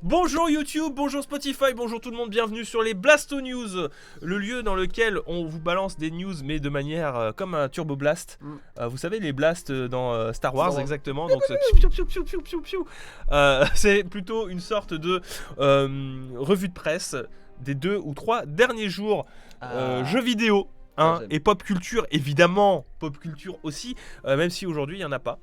Bonjour YouTube, bonjour Spotify, bonjour tout le monde, bienvenue sur les Blasto News, le lieu dans lequel on vous balance des news mais de manière comme un Turbo Blast. Vous savez les blasts dans Star Wars exactement, donc c'est plutôt une sorte de revue de presse des 2 ou 3 derniers jours jeux vidéo. Et pop culture, évidemment, pop culture aussi, même si aujourd'hui il n'y en a pas.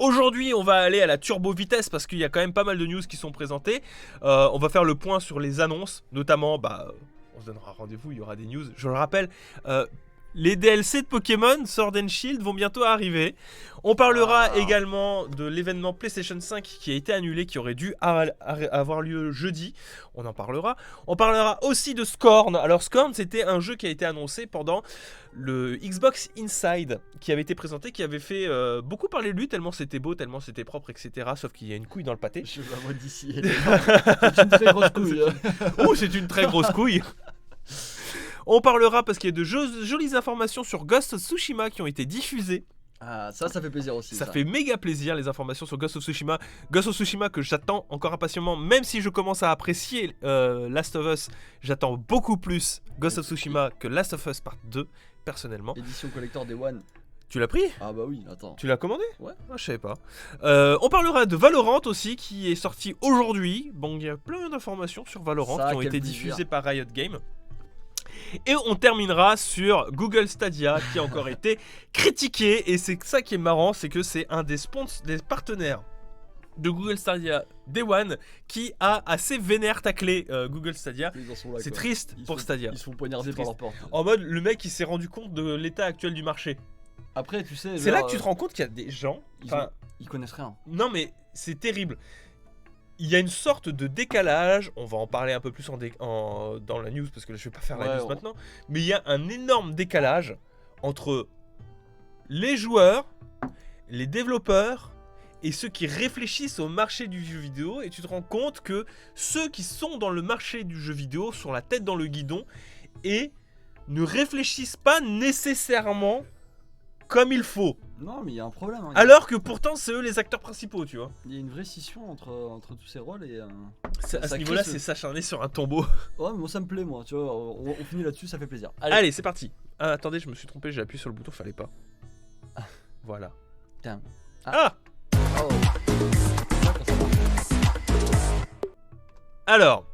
Aujourd'hui, on va aller à la turbo vitesse parce qu'il y a quand même pas mal de news qui sont présentées. On va faire le point sur les annonces, notamment, on se donnera rendez-vous, il y aura des news. Je le rappelle, les DLC de Pokémon Sword and Shield vont bientôt arriver. On parlera également de l'événement PlayStation 5 qui a été annulé, qui aurait dû avoir lieu jeudi. On en parlera. On parlera aussi de Scorn. Alors Scorn, c'était un jeu qui a été annoncé pendant le Xbox Inside, qui avait été présenté, qui avait fait beaucoup parler de lui, tellement c'était beau, tellement c'était propre, etc. Sauf qu'il y a une couille dans le pâté. Je la vois d'ici. C'est une très grosse couille. Oh, c'est une très grosse couille. On parlera parce qu'il y a de jolies informations sur Ghost of Tsushima qui ont été diffusées. Ah, ça fait plaisir aussi. Ça fait méga plaisir les informations sur Ghost of Tsushima. Ghost of Tsushima que j'attends encore impatiemment, même si je commence à apprécier Last of Us, j'attends beaucoup plus Ghost of Tsushima que Last of Us Part 2, personnellement. Édition collector des One. Tu l'as pris ? Ah bah oui, attends. Tu l'as commandé ? Ouais. Ah, je savais pas. On parlera de Valorant aussi, qui est sorti aujourd'hui. Bon, il y a plein d'informations sur Valorant qui ont été diffusées par Riot Games. Et on terminera sur Google Stadia qui a encore été critiqué. Et c'est ça qui est marrant, c'est que c'est un des partenaires de Google Stadia, Day One, qui a assez vénère taclé Google Stadia. C'est triste pour Stadia. Ils se font poignarder par leur porte. En mode, le mec il s'est rendu compte de l'état actuel du marché. Après, tu sais. C'est là que tu te rends compte qu'il y a des gens. Ils connaissent rien. Non, mais c'est terrible. Il y a une sorte de décalage, on va en parler un peu plus dans la news parce que je vais pas faire la news maintenant, mais il y a un énorme décalage entre les joueurs, les développeurs et ceux qui réfléchissent au marché du jeu vidéo, et tu te rends compte que ceux qui sont dans le marché du jeu vidéo sont la tête dans le guidon et ne réfléchissent pas nécessairement comme il faut. Non, mais il y a un problème. Alors que pourtant, c'est eux les acteurs principaux, tu vois. Il y a une vraie scission entre tous ces rôles et. À ce niveau-là, c'est s'acharner sur un tombeau. Ouais, mais moi ça me plaît, moi. Tu vois, on finit là-dessus, ça fait plaisir. Allez, c'est parti. Ah, attendez, je me suis trompé, j'ai appuyé sur le bouton, fallait pas. Voilà. Tiens. Alors,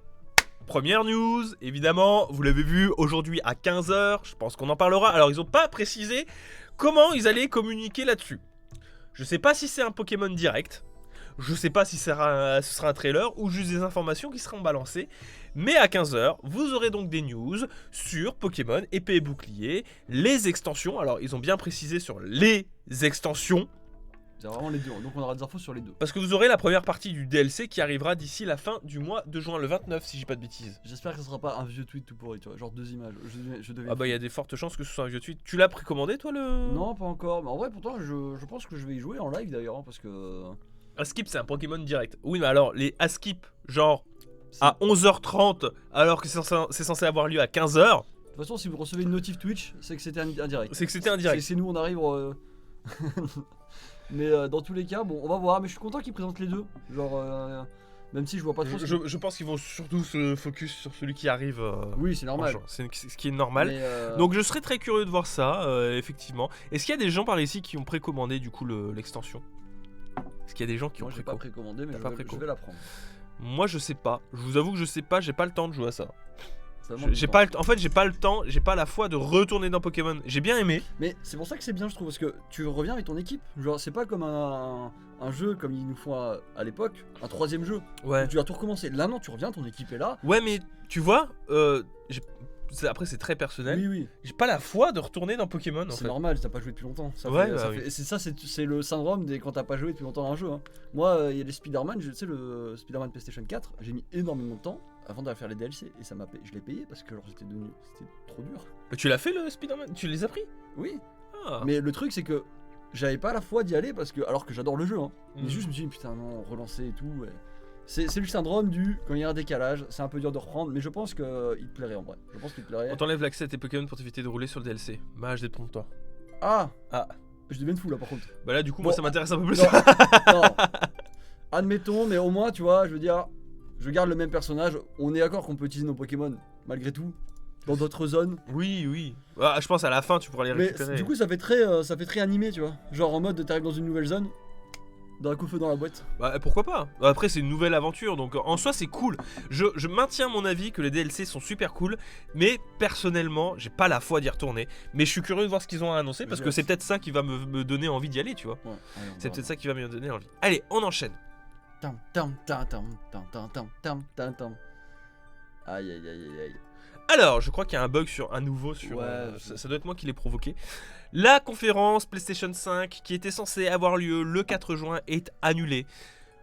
première news, évidemment, vous l'avez vu aujourd'hui à 15h, je pense qu'on en parlera. Alors, ils n'ont pas précisé comment ils allaient communiquer là-dessus. Je sais pas si c'est un Pokémon direct, je sais pas si ce sera un trailer ou juste des informations qui seront balancées. Mais à 15h, vous aurez donc des news sur Pokémon épée et bouclier, les extensions. Alors, ils ont bien précisé sur les extensions. C'est vraiment les deux, donc on aura des infos sur les deux. Parce que vous aurez la première partie du DLC qui arrivera d'ici la fin du mois de juin, le 29 si j'ai pas de bêtises. J'espère que ce sera pas un vieux tweet tout pourri, tu vois, genre 2 images. Ah bah il y a des fortes chances que ce soit un vieux tweet. Tu l'as précommandé toi le... Non, pas encore, mais en vrai pourtant je pense que je vais y jouer en live d'ailleurs, parce que... Askip c'est un Pokémon direct. Oui mais alors les Askip genre à 11h30 alors que c'est censé avoir lieu à 15h. De toute façon si vous recevez une notif Twitch, c'est que c'était un direct. C'est que c'était un direct. C'est nous on arrive... Mais dans tous les cas, bon, on va voir. Mais je suis content qu'ils présentent les deux. Genre, même si je vois pas trop. Je pense qu'ils vont surtout se focus sur celui qui arrive. Oui, c'est normal. C'est ce qui est normal. Mais Donc je serais très curieux de voir ça, effectivement. Est-ce qu'il y a des gens par ici qui ont précommandé du coup l'extension ? Est-ce qu'il y a des gens qui ont j'ai pas précommandé, mais je vais la prendre. Moi je sais pas. Je vous avoue que je sais pas. J'ai pas le temps de jouer à ça. En fait, j'ai pas le temps, j'ai pas la foi de retourner dans Pokémon. J'ai bien aimé. Mais c'est pour ça que c'est bien, je trouve, parce que tu reviens avec ton équipe. Genre, c'est pas comme un jeu comme ils nous font à l'époque, un 3ème jeu. Ouais. Où tu vas tout recommencer. Là, non, tu reviens, ton équipe est là. Ouais, mais tu vois, après c'est très personnel. Oui. J'ai pas la foi de retourner dans Pokémon. C'est normal, t'as pas joué depuis longtemps. C'est le syndrome quand t'as pas joué depuis longtemps dans un jeu. Hein. Moi, il y a les Spider-Man, tu sais, le Spider-Man PlayStation 4, j'ai mis énormément de temps avant d'aller faire les DLC et ça m'a payé. Je l'ai payé parce que c'était trop dur. Mais tu l'as fait le Spider-Man ? Tu les as pris ? Oui. Ah. Mais le truc c'est que j'avais pas la foi d'y aller parce que alors que j'adore le jeu. Hein. Mais juste je me suis dit putain non, relancer et tout. Ouais. C'est le syndrome du quand il y a un décalage, c'est un peu dur de reprendre, mais je pense qu'il te plairait en vrai. Je pense qu'il te plairait. On t'enlève l'accès à tes Pokémon pour t'éviter de rouler sur le DLC. Bah, je pour toi. Ah. Je deviens fou là par contre. Bah là du coup moi ça m'intéresse un peu plus. Non. Admettons, mais au moins tu vois, je veux dire, je garde le même personnage. On est d'accord qu'on peut utiliser nos Pokémon malgré tout dans d'autres zones. Oui. Ah, je pense à la fin tu pourras les récupérer. Mais du coup ça fait très animé, tu vois. Genre en mode t'arrives dans une nouvelle zone, d'un coup feu dans la boîte. Bah pourquoi pas. Après c'est une nouvelle aventure donc en soi c'est cool. Je maintiens mon avis que les DLC sont super cool, mais personnellement j'ai pas la foi d'y retourner. Mais je suis curieux de voir ce qu'ils ont à annoncer parce que c'est peut-être ça qui va me donner envie d'y aller, tu vois. Ouais, c'est peut-être ça qui va me donner envie. Allez, on enchaîne. Aïe. Alors, je crois qu'il y a un bug sur un nouveau sur. Ça doit être moi qui l'ai provoqué. La conférence PlayStation 5 qui était censée avoir lieu le 4 juin est annulée.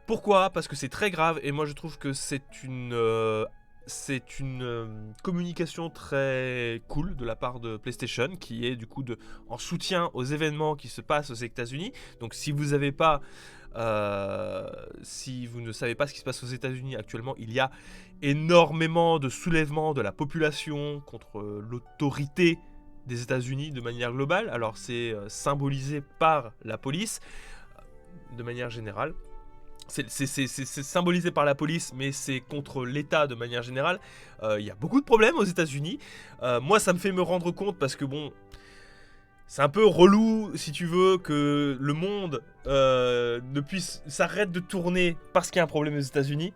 Pourquoi ? Parce que c'est très grave et moi je trouve que c'est une communication très cool de la part de PlayStation qui est du coup en soutien aux événements qui se passent aux États-Unis. Donc si vous ne savez pas ce qui se passe aux États-Unis actuellement, il y a énormément de soulèvements de la population contre l'autorité des États-Unis de manière globale. Alors c'est symbolisé par la police de manière générale. C'est symbolisé par la police, mais c'est contre l'État de manière générale. Il y a beaucoup de problèmes aux États-Unis. Moi, ça me fait me rendre compte parce que bon, c'est un peu relou, si tu veux, que le monde s'arrête de tourner parce qu'il y a un problème aux États-Unis.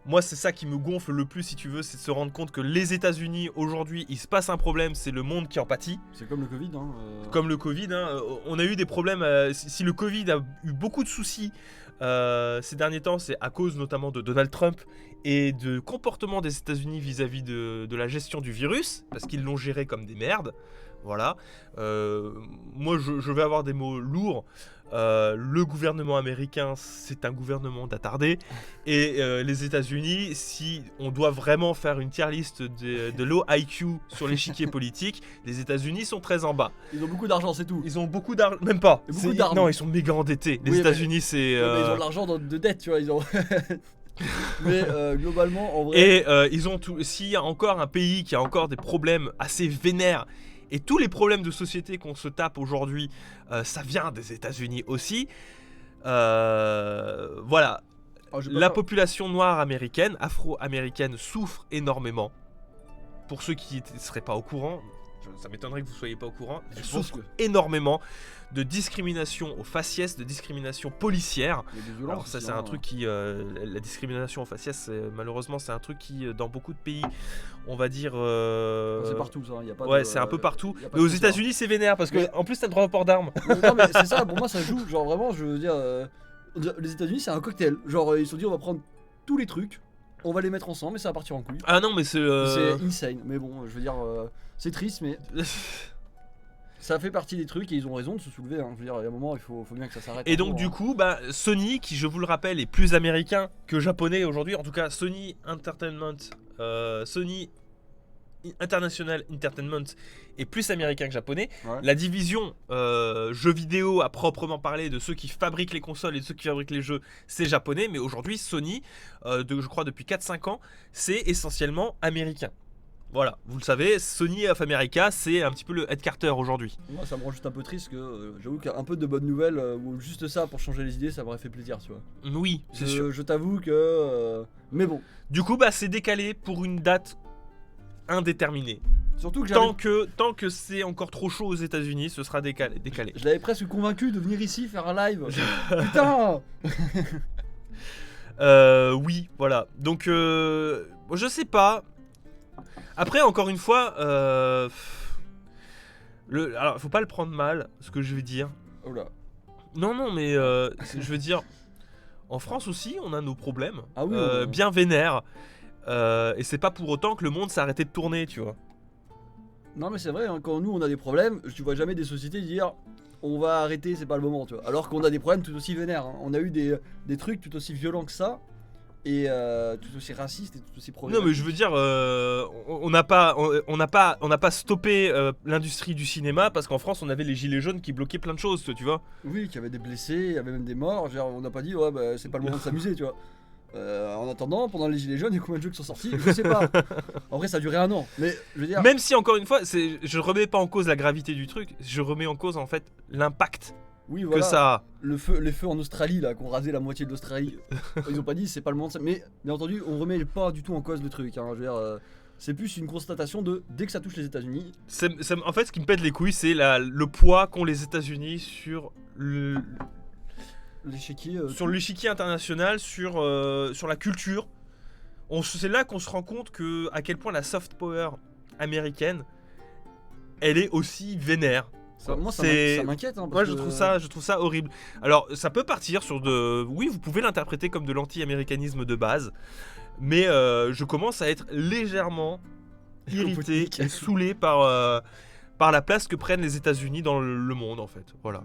Moi, c'est ça qui me gonfle le plus, si tu veux, c'est de se rendre compte que les États-Unis, aujourd'hui, il se passe un problème, c'est le monde qui en pâtit. C'est comme le Covid, hein. Comme le Covid, hein. On a eu des problèmes. Si le Covid a eu beaucoup de soucis ces derniers temps, c'est à cause notamment de Donald Trump et de comportement des États-Unis vis-à-vis de la gestion du virus, parce qu'ils l'ont géré comme des merdes. Voilà. Moi, je vais avoir des mots lourds. Le gouvernement américain, c'est un gouvernement d'attardés. Et les États-Unis, si on doit vraiment faire une tier list de low IQ sur l'échiquier politique, les États-Unis sont très en bas. Ils ont beaucoup d'argent, c'est tout. Ils ont beaucoup d'argent, même pas. Beaucoup d'argent. Non, ils sont méga endettés. Les États-Unis, c'est. Ouais, mais ils ont de l'argent de dette, tu vois. Ils ont. Mais globalement, en vrai. Et ils ont tout. S'il y a encore un pays qui a encore des problèmes assez vénères. Et tous les problèmes de société qu'on se tape aujourd'hui, ça vient des États-Unis aussi. Voilà. La population noire américaine, afro-américaine, souffre énormément. Pour ceux qui ne seraient pas au courant, ça m'étonnerait que vous ne soyez pas au courant, elle souffre énormément de discrimination aux faciès, de discrimination policière. Alors ça, c'est un truc qui... la discrimination aux faciès, malheureusement, c'est un truc qui, dans beaucoup de pays, on va dire... c'est partout, ça. Y a pas ouais, c'est un peu partout. Mais aux États-Unis, c'est vénère, parce que en plus, t'as le droit au port d'armes. Non, mais c'est ça, pour moi, ça joue. Genre, vraiment, je veux dire... les États-Unis, c'est un cocktail. Genre, ils se sont dit, on va prendre tous les trucs, on va les mettre ensemble et ça va partir en couille. Ah non, mais c'est insane. Mais bon, je veux dire, c'est triste, mais... Ça fait partie des trucs et ils ont raison de se soulever, hein. Je veux dire, il y a un moment, il faut bien que ça s'arrête. Et donc, du coup, Sony, qui, je vous le rappelle, est plus américain que japonais aujourd'hui, en tout cas, Sony Entertainment, Sony International Entertainment est plus américain que japonais. Ouais. La division jeux vidéo à proprement parler de ceux qui fabriquent les consoles et de ceux qui fabriquent les jeux, c'est japonais, mais aujourd'hui, Sony, je crois depuis 4-5 ans, c'est essentiellement américain. Voilà, vous le savez, Sony of America, c'est un petit peu le Ed Carter aujourd'hui. Moi, ça me rend juste un peu triste que j'avoue qu'un peu de bonnes nouvelles ou juste ça pour changer les idées, ça m'aurait fait plaisir, tu vois. Oui, c'est sûr. Je t'avoue que... mais bon. Du coup, c'est décalé pour une date indéterminée. Surtout que tant que c'est encore trop chaud aux États-Unis, ce sera décalé. Je l'avais presque convaincu de venir ici faire un live. Putain. Oui, voilà. Donc, je sais pas. Après, encore une fois, alors, faut pas le prendre mal, ce que je vais dire. Oh là. Non, mais je veux dire, en France aussi, on a nos problèmes, ah oui, bien vénères, et c'est pas pour autant que le monde s'est arrêté de tourner, tu vois. Non, mais c'est vrai, hein, quand nous on a des problèmes, tu vois jamais des sociétés dire on va arrêter, c'est pas le moment, tu vois. Alors qu'on a des problèmes tout aussi vénères, hein. On a eu des trucs tout aussi violents que ça. Et tout aussi raciste et tout aussi problématique. Non, mais je veux dire, on n'a pas stoppé l'industrie du cinéma parce qu'en France on avait les gilets jaunes qui bloquaient plein de choses, tu vois. Oui, qu'il y avait des blessés, il y avait même des morts. Genre, on n'a pas dit c'est pas le moment de s'amuser, tu vois. En attendant, pendant les gilets jaunes, il y a combien de jeux qui sont sortis? Je sais pas. En vrai, ça a duré 1 an. Mais je veux dire. Même si encore une fois, je remets pas en cause la gravité du truc, je remets en cause en fait l'impact Oui, voilà. que ça a. Les feux en Australie, là, qui ont rasé la moitié de l'Australie. Ils ont pas dit, c'est pas le moment de ça. Mais bien entendu, on remet pas du tout en cause le truc. Hein. Je veux dire, c'est plus une constatation de dès que ça touche les États-Unis. En fait, ce qui me pète les couilles, c'est le poids qu'ont les États-Unis sur l'échiquier international, sur la culture. C'est là qu'on se rend compte à quel point la soft power américaine, elle est aussi vénère. Moi, ça m'inquiète. Hein, moi, je trouve ça horrible. Alors, ça peut partir sur oui, vous pouvez l'interpréter comme de l'anti-américanisme de base, mais je commence à être légèrement irrité et saoulé par la place que prennent les États-Unis dans le monde, en fait. Voilà.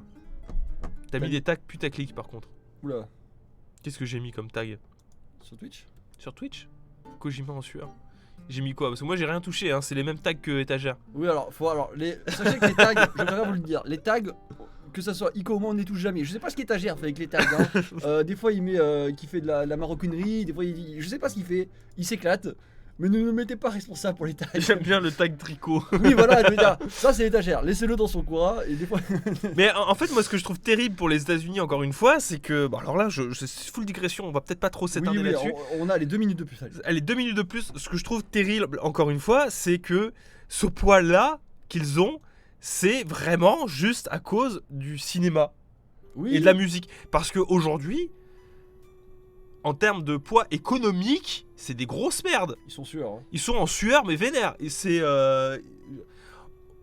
T'as mis des tags putaclic, par contre. Oula. Qu'est-ce que j'ai mis comme tag ? Sur Twitch ? Sur Twitch ? Kojima en sueur. J'ai mis quoi ? Parce que moi j'ai rien touché, hein. C'est les mêmes tags que étagère. Oui, sachez que les tags, je préfère vous le dire, les tags, que ça soit Ico ou moi, on ne les touche jamais. Je sais pas ce qu'étagère fait avec les tags. Hein. Des fois il met qu'il fait de la maroquinerie, des fois je sais pas ce qu'il fait, il s'éclate. Mais ne me mettez pas responsable pour les tags. J'aime bien le tag tricot. Oui, voilà, je veux dire, ça c'est l'étagère. Laissez-le dans son coin et des fois. Mais en fait, moi, ce que je trouve terrible pour les États-Unis, encore une fois, c'est que. Bon, alors là, c'est full digression, on va peut-être pas trop s'éterner là-dessus. On a les 2 minutes de plus. Allez, 2 minutes de plus. Ce que je trouve terrible, encore une fois, c'est que ce poids-là qu'ils ont, c'est vraiment juste à cause du cinéma et de la musique. Parce qu'aujourd'hui, en termes de poids économique, c'est des grosses merdes. Ils sont sueurs. Hein. Ils sont en sueur, mais vénère. Et c'est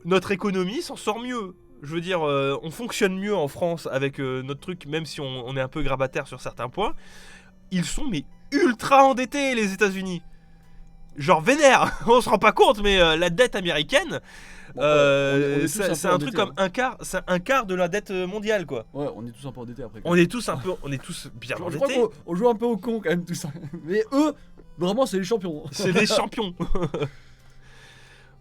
notre économie s'en sort mieux. Je veux dire, on fonctionne mieux en France avec notre truc, même si on est un peu grabataire sur certains points. Ils sont mais ultra endettés, les États-Unis. Genre vénère. On se rend pas compte, mais la dette américaine, c'est un truc comme un quart de la dette mondiale, quoi. Ouais, on est tous un peu endettés après. On est tous bien endettés. Je crois qu'on joue un peu au con quand même tout ça. Mais eux, vraiment, c'est les champions. C'est des champions.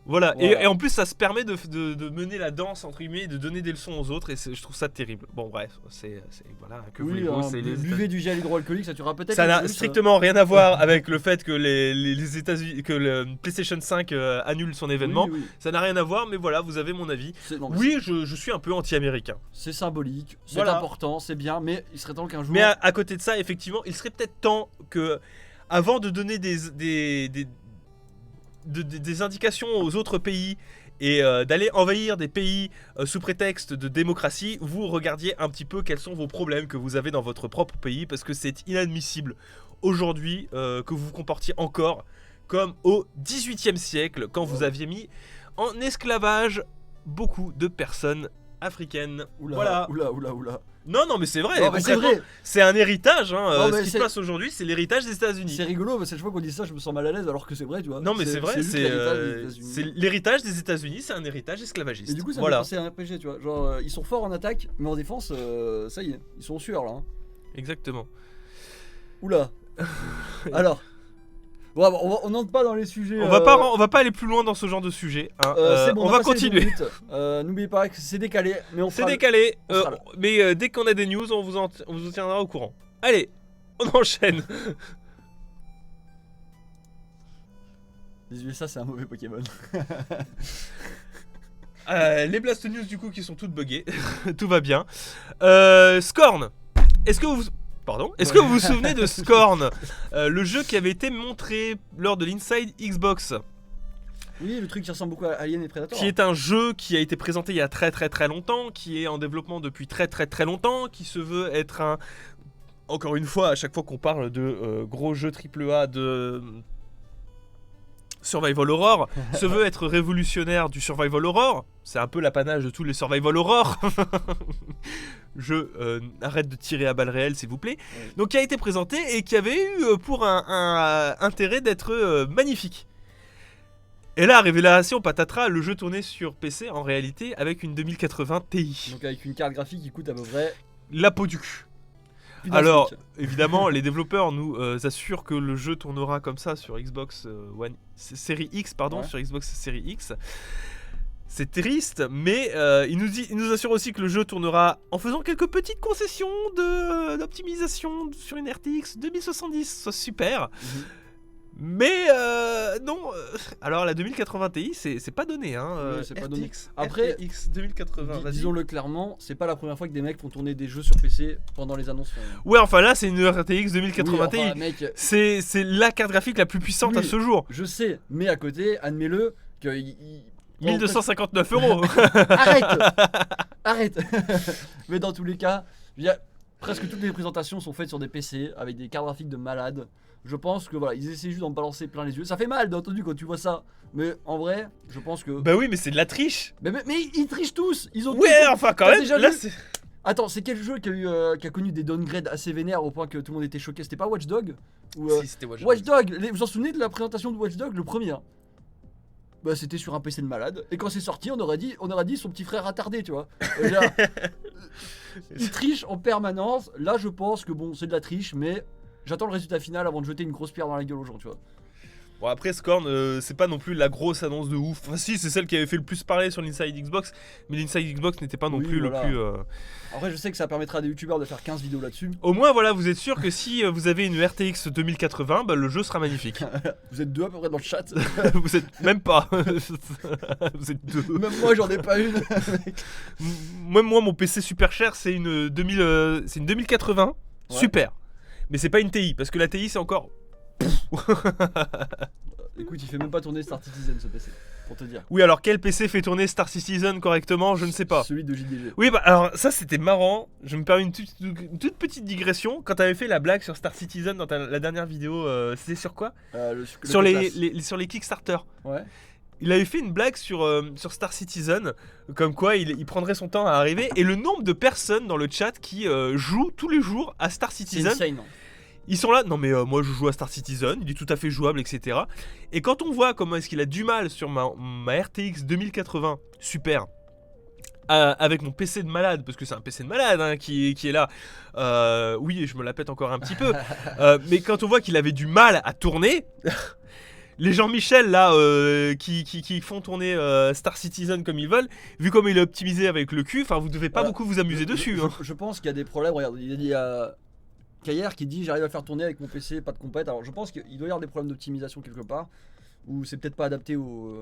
Voilà. Et en plus ça se permet de mener la danse entre guillemets, de donner des leçons aux autres, et je trouve ça terrible. Bon bref, c'est voilà, que voulez-vous, c'est les buvez du gel hydroalcoolique, ça tuera peut-être. Ça n'a strictement rien à voir avec le fait que les États-Unis, que le PlayStation 5 annule son événement. Oui. Ça n'a rien à voir, mais voilà, vous avez mon avis. Oui, je suis un peu anti-américain. C'est symbolique, c'est important, c'est bien, mais il serait temps qu'un jour. Mais à côté de ça, effectivement, il serait peut-être temps que, avant de donner des indications aux autres pays et d'aller envahir des pays sous prétexte de démocratie, vous regardiez un petit peu quels sont vos problèmes que vous avez dans votre propre pays, parce que c'est inadmissible aujourd'hui que vous vous comportiez encore comme au XVIIIe siècle, quand vous aviez mis en esclavage beaucoup de personnes africaines. Oula. Non, mais c'est vrai. Non, mais c'est vrai. C'est un héritage. Hein. Ce qui se passe aujourd'hui, c'est l'héritage des États-Unis. C'est rigolo parce que chaque fois qu'on dit ça, je me sens mal à l'aise alors que c'est vrai, tu vois. Non, mais c'est vrai. C'est l'héritage des États-Unis. C'est un héritage esclavagiste. Et du coup, ça me fait penser à un RPG, tu vois. Genre, ils sont forts en attaque, mais en défense, ça y est, ils sont sûrs là. Hein. Exactement. Oula. Alors. Bon, on n'entre pas dans les sujets. On va pas aller plus loin dans ce genre de sujet. Hein. C'est bon, on va continuer. N'oubliez pas que c'est décalé, mais c'est décalé. Mais dès qu'on a des news, on vous tiendra au courant. Allez, on enchaîne. Ça, c'est un mauvais Pokémon. Les Blast News du coup qui sont toutes buggées. Tout va bien. Scorn. Est-ce que vous vous souvenez de Scorn, le jeu qui avait été montré lors de l'Inside Xbox? Oui, le truc qui ressemble beaucoup à Alien et Predator. Qui est un jeu qui a été présenté il y a très très très longtemps, qui est en développement depuis très très très longtemps, qui se veut être un... Encore une fois, à chaque fois qu'on parle de gros jeux AAA de... Survival Horror, se veut être révolutionnaire du Survival Horror. C'est un peu l'apanage de tous les Survival Horror. Arrête de tirer à balles réelles, s'il vous plaît. Oui. Donc, qui a été présenté et qui avait eu pour un intérêt d'être magnifique. Et là, révélation patatras, le jeu tournait sur PC en réalité avec une 2080 Ti. Donc, avec une carte graphique qui coûte à peu près la peau du cul. Alors, évidemment, les développeurs nous assurent que le jeu tournera comme ça sur Xbox One Série X, sur Xbox Série X. C'est triste, mais ils nous assurent aussi que le jeu tournera en faisant quelques petites concessions d'optimisation sur une RTX 2070, soit super. Mais non, alors la 2080 Ti c'est pas donné hein. C'est pas donné. Après RTX 2080. Disons-le clairement, c'est pas la première fois que des mecs font tourner des jeux sur PC pendant les annonces. Ouais, enfin là c'est une RTX 2080 Ti. Enfin, mec, c'est la carte graphique la plus puissante à ce jour. Je sais, mais à côté, admets-le que 1259 €. Arrête. Mais dans tous les cas, presque toutes les présentations sont faites sur des PC avec des cartes graphiques de malades. Je pense que voilà, ils essaient juste d'en balancer plein les yeux. Ça fait mal, bien entendu, quand tu vois ça. Mais en vrai, je pense que. Bah oui, mais c'est de la triche. Mais ils trichent tous. Ils ont. Ouais, enfin quand même. Déjà là, Attends, c'est quel jeu qui a connu des downgrades assez vénères au point que tout le monde était choqué? C'était pas Watch Dogs Si, c'était Watch Dogs. Watch Dogs. Vous vous en souvenez de la présentation de Watch Dogs, le premier hein? Bah c'était sur un PC de malade. Et quand c'est sorti, on aurait dit son petit frère attardé, tu vois. Il triche en permanence. Là, je pense que bon, c'est de la triche, mais j'attends le résultat final avant de jeter une grosse pierre dans la gueule aux gens, tu vois. Bon après Scorn, c'est pas non plus la grosse annonce de ouf. Enfin si, c'est celle qui avait fait le plus parler sur l'Inside Xbox, mais l'Inside Xbox n'était pas non plus le plus... Après je sais que ça permettra à des youtubeurs de faire 15 vidéos là-dessus. Au moins voilà, vous êtes sûr que si vous avez une RTX 2080, bah, le jeu sera magnifique. Vous êtes deux à peu près dans le chat. Vous êtes même pas. Vous êtes deux. Même moi j'en ai pas une. Moi mon PC super cher c'est une 2080, ouais. Super. Mais c'est pas une TI, parce que la TI c'est encore... Écoute, il fait même pas tourner Star Citizen ce PC, pour te dire. Oui, alors quel PC fait tourner Star Citizen correctement? Je ne sais pas. Celui de JDG. Oui, bah alors ça c'était marrant. Je me permets une toute petite digression. Quand t'avais fait la blague sur Star Citizen dans la dernière vidéo, c'était sur quoi? Sur les Kickstarter. Ouais. Il avait fait une blague sur Star Citizen, comme quoi il prendrait son temps à arriver. Et le nombre de personnes dans le chat qui jouent tous les jours à Star Citizen. C'est insane, non? Ils sont là, non mais moi je joue à Star Citizen, il est tout à fait jouable, etc. Et quand on voit comment est-ce qu'il a du mal sur ma RTX 2080, super, avec mon PC de malade, parce que c'est un PC de malade hein, qui est là, oui je me la pète encore un petit peu, mais quand on voit qu'il avait du mal à tourner... Les Jean-Michel là qui font tourner Star Citizen comme ils veulent, vu comme il est optimisé avec le cul, enfin vous devez pas beaucoup vous amuser dessus. Je pense qu'il y a des problèmes, regarde, il y a Kayer qui dit j'arrive à faire tourner avec mon PC, pas de compète. Alors je pense qu'il doit y avoir des problèmes d'optimisation quelque part, ou c'est peut-être pas adapté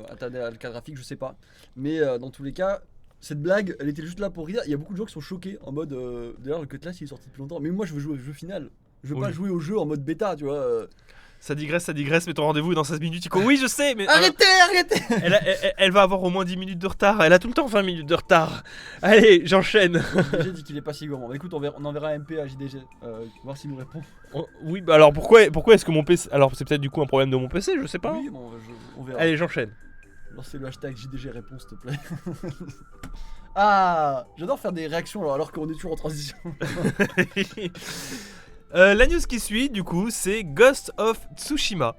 à ta carte graphique, je sais pas. Mais dans tous les cas, cette blague, elle était juste là pour rire. Il y a beaucoup de gens qui sont choqués en mode d'ailleurs le Cutlass il est sorti depuis longtemps, mais moi je veux jouer au jeu final. Je veux pas jouer au jeu en mode bêta, tu vois. Ça digresse, mais ton rendez-vous est dans 16 minutes. Oui, je sais, mais. Arrêtez. Elle va avoir au moins 10 minutes de retard. Elle a tout le temps 20 minutes de retard. Allez, j'enchaîne. JDG dit qu'il est pas si gourmand. Bah écoute, on enverra un MP à JDG, voir s'il nous répond. Oui, bah alors pourquoi est-ce que mon PC. Alors c'est peut-être du coup un problème de mon PC, je sais pas. Oui, bon, on verra. Allez, j'enchaîne. Lancez le hashtag JDG répond, s'il te plaît. Ah, j'adore faire des réactions alors qu'on est toujours en transition. La news qui suit, du coup, c'est Ghost of Tsushima.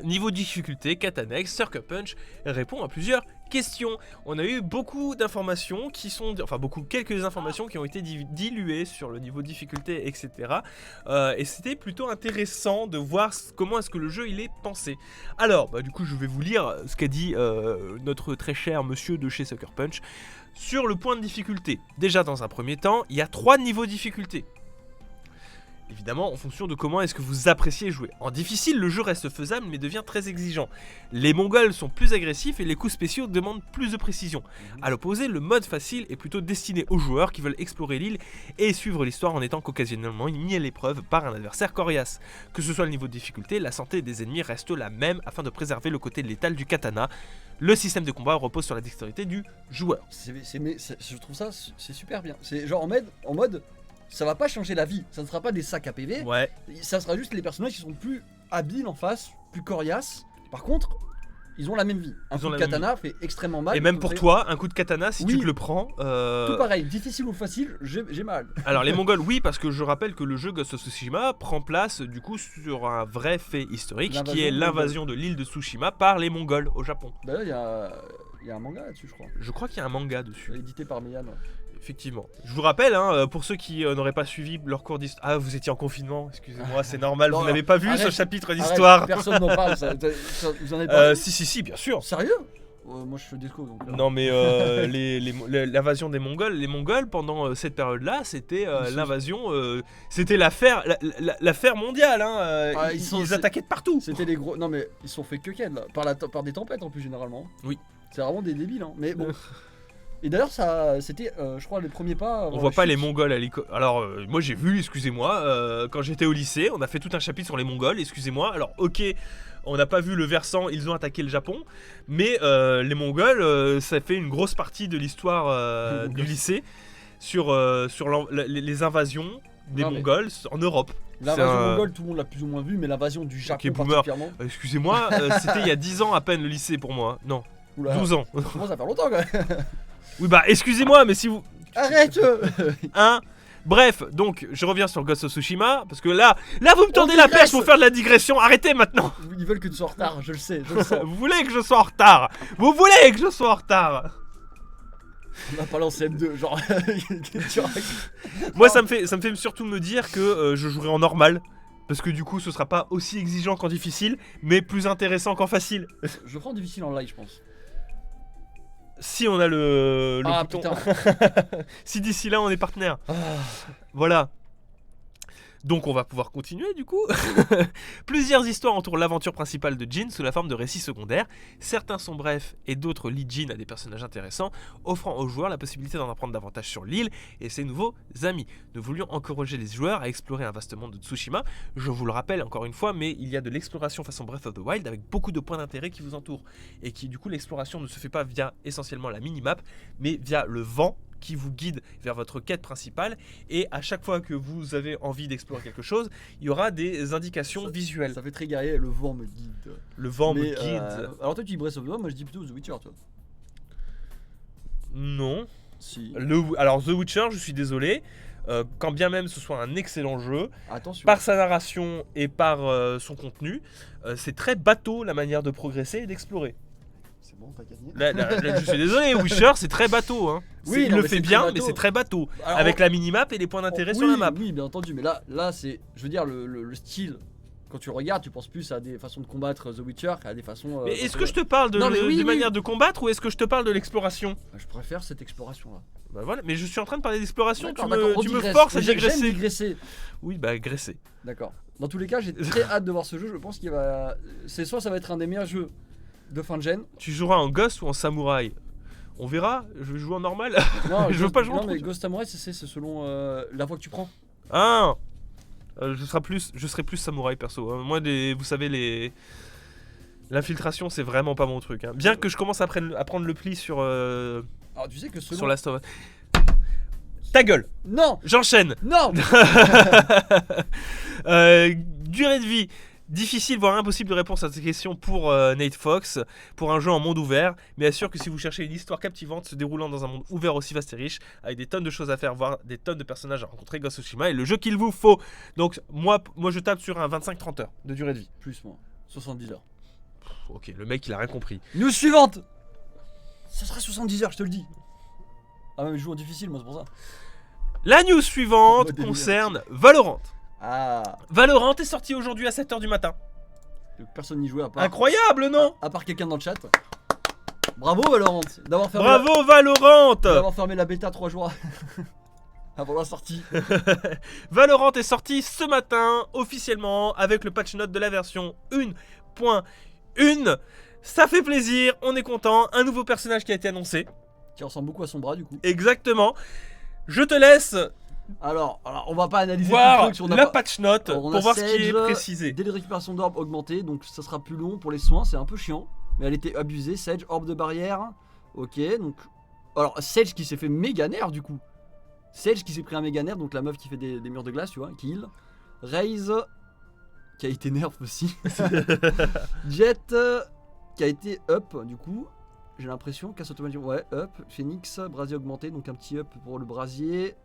Niveau difficulté, Katanex, Sucker Punch répond à plusieurs questions. On a eu beaucoup d'informations qui sont... Enfin, quelques informations qui ont été diluées sur le niveau difficulté, etc. Et c'était plutôt intéressant de voir comment est-ce que le jeu il est pensé. Alors, bah, du coup, je vais vous lire ce qu'a dit notre très cher monsieur de chez Sucker Punch. Sur le point de difficulté, déjà dans un premier temps, il y a 3 niveaux de difficulté. Évidemment, en fonction de comment est-ce que vous appréciez jouer. En difficile, le jeu reste faisable mais devient très exigeant. Les Mongols sont plus agressifs et les coups spéciaux demandent plus de précision. A l'opposé, le mode facile est plutôt destiné aux joueurs qui veulent explorer l'île et suivre l'histoire en étant qu'occasionnellement mis à l'épreuve par un adversaire coriace. Que ce soit le niveau de difficulté, la santé des ennemis reste la même afin de préserver le côté létal du katana. Le système de combat repose sur la dextérité du joueur. Je trouve ça c'est super bien. C'est genre en mode ça va pas changer la vie, ça ne sera pas des sacs à PV, ouais. Ça sera juste les personnages qui sont plus habiles en face, plus coriaces. Par contre, ils ont la même vie. Un coup de katana fait extrêmement mal. Et même pour toi, un coup de katana, si tu te le prends... Tout pareil, difficile ou facile, j'ai mal. Alors les Mongols, oui, parce que je rappelle que le jeu Ghost of Tsushima prend place du coup sur un vrai fait historique qui est l'invasion de l'île de Tsushima par les Mongols au Japon. D'ailleurs, il y a un manga là-dessus, je crois. Je crois qu'il y a un manga dessus. Édité par Meian. Effectivement. Je vous rappelle, pour ceux qui n'auraient pas suivi leur cours d'histoire... Ah, vous étiez en confinement, excusez-moi, c'est normal, vous n'avez pas vu ce chapitre d'histoire. Personne n'en parle, ça. Vous en avez parlé si, bien sûr. Sérieux? Moi je suis disco donc. Non mais l'invasion des Mongols, les Mongols pendant cette période-là, c'était l'invasion, c'était l'affaire mondiale. Hein, ils attaquaient de partout. C'était les gros. Non mais ils se sont fait quequer là, par des tempêtes en plus généralement. Oui. C'est vraiment des débiles. Hein. Mais bon. Et d'ailleurs ça, c'était, je crois les premiers pas. On voit pas les Mongols à l'école. Alors moi j'ai vu, excusez-moi, quand j'étais au lycée, on a fait tout un chapitre sur les Mongols. Excusez-moi. Alors ok. On n'a pas vu le versant, ils ont attaqué le Japon, mais les Mongols, ça fait une grosse partie de l'histoire du lycée sur les invasions des Mongols en Europe. L'invasion mongole, tout le monde l'a plus ou moins vu, mais l'invasion du Japon particulièrement. Excusez-moi, c'était il y a 10 ans à peine le lycée pour moi. Non, Oula. 12 ans. Comment ça fait longtemps quand même. Oui bah excusez-moi, mais si vous... Arrête. Hein. Bref, donc je reviens sur Ghost of Tsushima parce que là vous me tendez la perche pour faire de la digression. Arrêtez maintenant. Ils veulent que tu sois en retard, je le sais. Vous voulez que je sois en retard. Vous voulez que je sois en retard. On va pas lancer M2, genre. Moi ça me fait surtout me dire que je jouerai en normal parce que du coup ce sera pas aussi exigeant qu'en difficile, mais plus intéressant qu'en facile. Je prends difficile en live, je pense. Si on a le bouton. Putain. Si d'ici là on est partenaire. Voilà. Donc on va pouvoir continuer du coup. Plusieurs histoires entourent l'aventure principale de Jin sous la forme de récits secondaires. Certains sont brefs et d'autres lient Jin à des personnages intéressants, offrant aux joueurs la possibilité d'en apprendre davantage sur l'île et ses nouveaux amis. Nous voulions encourager les joueurs à explorer un vaste monde de Tsushima. Je vous le rappelle encore une fois, mais il y a de l'exploration façon Breath of the Wild avec beaucoup de points d'intérêt qui vous entourent. Et qui du coup l'exploration ne se fait pas via essentiellement la minimap, mais via le vent qui vous guide vers votre quête principale, et à chaque fois que vous avez envie d'explorer quelque chose, il y aura des indications visuelles. Ça fait très guerrier, le vent me guide. Le vent me guide. Alors toi tu dis Breath of the Wild, moi je dis plutôt The Witcher, toi. Non. Si. Alors The Witcher, je suis désolé, quand bien même ce soit un excellent jeu, attention, par sa narration et par son contenu, c'est très bateau la manière de progresser et d'explorer. C'est bon, t'as gagné. Là, je suis désolé, Witcher c'est très bateau. Hein. Oui, il le fait bien, mais c'est très bateau. Alors, avec la minimap et les points d'intérêt sur la map. Oui, bien entendu, mais là c'est, je veux dire, le style. Quand tu regardes, tu penses plus à des façons de combattre The Witcher qu'à des façons. Mais est-ce que je te parle de manière de combattre ou est-ce que je te parle de l'exploration? Je préfère cette exploration là. Bah voilà, mais je suis en train de parler d'exploration, tu me forces à digresser. Oui, bah graisser. D'accord. Dans tous les cas, j'ai très hâte de voir ce jeu, je pense qu'il va. C'est soit ça va être un des meilleurs jeux de fin de gen. Tu joueras en Ghost ou en Samouraï? On verra, je vais jouer en normal. Non, je veux pas jouer en non, mais Ghost Samurai, c'est selon la voie que tu prends. Ah je serai plus samouraï perso. Moi, vous savez, l'infiltration, c'est vraiment pas mon truc. Hein. Bien que je commence à prendre le pli sur. Alors, tu sais que sur Last of Us. Ta gueule. Non. J'enchaîne. Non. Durée de vie. Difficile, voire impossible de répondre à cette question pour Nate Fox, pour un jeu en monde ouvert, mais assure que si vous cherchez une histoire captivante se déroulant dans un monde ouvert aussi vaste et riche, avec des tonnes de choses à faire, voire des tonnes de personnages à rencontrer, Ghost of Tsushima est le jeu qu'il vous faut. Donc moi je tape sur un 25-30 heures de durée de vie. Plus moi, 70 heures. Ok, le mec il a rien compris. News suivante. Ça sera 70 heures, je te le dis. Ah mais je joue en difficile, moi c'est pour ça. La news suivante concerne Valorant. Ah. Valorant est sorti aujourd'hui à 7h du matin. Personne n'y jouait à part. Incroyable, non? À part quelqu'un dans le chat. Bravo Valorant d'avoir fermé. Bravo Valorant d'avoir fermé la bêta 3 jours avant la sortie. Valorant est sorti ce matin officiellement avec le patch note de la version 1.1. Ça fait plaisir, on est content. Un nouveau personnage qui a été annoncé. Qui ressemble beaucoup à son bras du coup. Exactement. Je te laisse. Alors, on va pas analyser voir tout le truc sur la patch note pour voir ce qui est précisé. Délai de récupération d'orbes augmenté, donc ça sera plus long pour les soins, c'est un peu chiant. Mais elle était abusée. Sage, orbe de barrière. Ok, donc. Alors, Sage qui s'est fait méga nerf du coup. Sage qui s'est pris un méga nerf, donc la meuf qui fait des murs de glace, tu vois, qui heal. Raze qui a été nerf aussi. Jet qui a été up du coup. J'ai l'impression, casse automatique. Ouais, up. Phoenix, brasier augmenté, donc un petit up pour le brasier.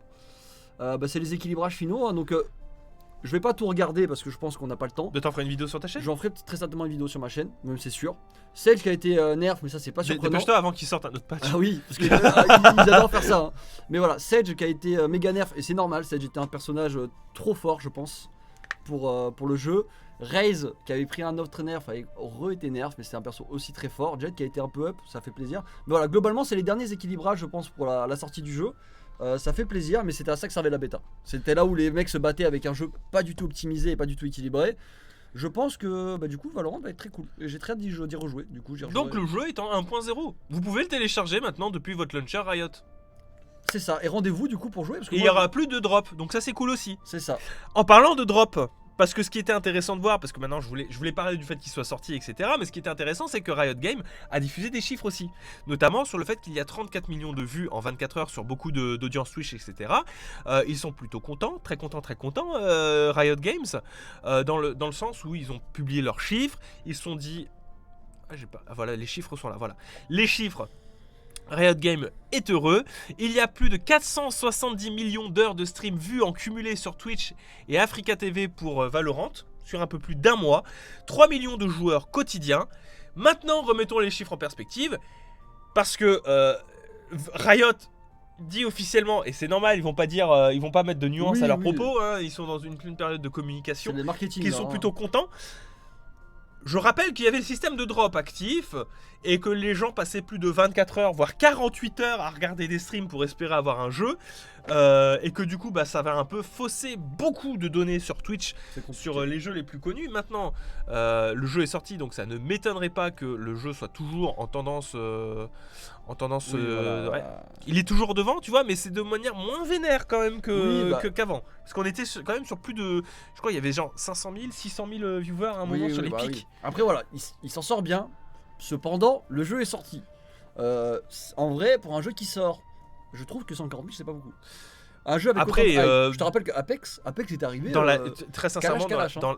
C'est les équilibrages finaux, hein, donc je vais pas tout regarder parce que je pense qu'on n'a pas le temps. De t'en faire une vidéo sur ta chaîne? J'en ferai très certainement une vidéo sur ma chaîne, même c'est sûr. Sage qui a été nerf, mais ça c'est pas surprenant. Dépêche-toi avant qu'il sorte un autre patch. Ah oui, parce qu'ils adorent faire ça. Hein. Mais voilà, Sage qui a été méga nerf, et c'est normal, Sage était un personnage trop fort, je pense, pour le jeu. Raze qui avait pris un autre nerf, avait re-été nerf, mais c'est un perso aussi très fort. Jet qui a été un peu up, ça fait plaisir. Mais voilà, globalement, c'est les derniers équilibrages, je pense, pour la sortie du jeu. Ça fait plaisir, mais c'était à ça que servait la bêta. C'était là où les mecs se battaient avec un jeu pas du tout optimisé et pas du tout équilibré. Je pense que du coup Valorant va être très cool. Et j'ai très hâte d'y rejouer. Du coup, donc le jeu est en 1.0. Vous pouvez le télécharger maintenant depuis votre launcher Riot. C'est ça. Et rendez-vous du coup pour jouer. Parce que il y aura plus de drop, donc ça c'est cool aussi. C'est ça. En parlant de drop, parce que ce qui était intéressant de voir, parce que maintenant je voulais parler du fait qu'il soit sorti, etc. Mais ce qui était intéressant, c'est que Riot Games a diffusé des chiffres aussi. Notamment sur le fait qu'il y a 34 millions de vues en 24 heures sur beaucoup d'audience Twitch, etc. Ils sont plutôt contents, très contents, Riot Games. Dans le sens où ils ont publié leurs chiffres. Ils se sont dit... voilà, les chiffres sont là, voilà. Les chiffres... Riot Games est heureux, il y a plus de 470 millions d'heures de stream vues en cumulé sur Twitch et Africa TV pour Valorant, sur un peu plus d'un mois, 3 millions de joueurs quotidiens. Maintenant, remettons les chiffres en perspective, parce que Riot dit officiellement, et c'est normal, ils vont pas mettre de nuances à leurs propos, hein, ils sont dans une période de communication, qui sont plutôt contents. Je rappelle qu'il y avait le système de drop actif et que les gens passaient plus de 24 heures, voire 48 heures à regarder des streams pour espérer avoir un jeu. Et que du coup, ça va un peu fausser beaucoup de données sur Twitch, sur les jeux les plus connus. Maintenant, le jeu est sorti, donc ça ne m'étonnerait pas que le jeu soit toujours en tendance... voilà. Il est toujours devant, tu vois, mais c'est de manière moins vénère quand même qu'avant. Parce qu'on était quand même sur plus de... Je crois qu'il y avait genre 500 000, 600 000 viewers à un moment sur les pics. Oui. Après voilà, il s'en sort bien. Cependant, le jeu est sorti. En vrai, pour un jeu qui sort, je trouve que 140 000 c'est pas beaucoup. Un jeu avec après, je te rappelle que Apex est arrivé. Très sincèrement,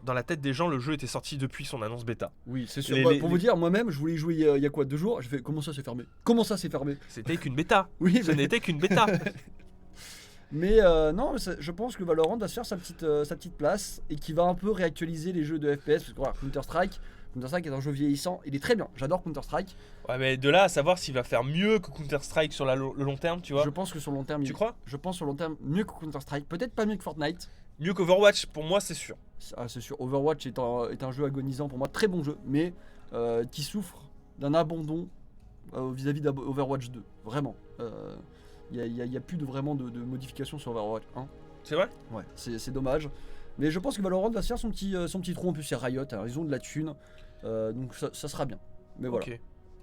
dans la tête des gens, le jeu était sorti depuis son annonce bêta. Oui, c'est sûr. Pour vous dire, moi-même, je voulais y jouer il y a quoi, 2 jours. J'ai fait comment ça s'est fermé. C'était qu'une bêta. Oui, ce n'était qu'une bêta. Mais non, je pense que Valorant va se faire sa petite place et qui va un peu réactualiser les jeux de FPS. Parce que voilà, Counter-Strike est un jeu vieillissant, il est très bien, j'adore Counter-Strike. Ouais, mais de là à savoir s'il va faire mieux que Counter-Strike sur le long terme, tu vois. Je pense que sur le long terme, tu crois ? Je pense sur le long terme mieux que Counter-Strike, peut-être pas mieux que Fortnite. Mieux qu'Overwatch, pour moi, c'est sûr. C'est sûr, Overwatch est un jeu agonisant pour moi, très bon jeu, mais qui souffre d'un abandon vis-à-vis d'Overwatch 2, vraiment. Il y a plus vraiment de modifications sur Overwatch 1. C'est vrai ? Ouais, c'est dommage. Mais je pense que Valorant va se faire son petit trou. En plus, c'est Riot, alors ils ont de la thune. Donc ça sera bien. Mais voilà. Ok.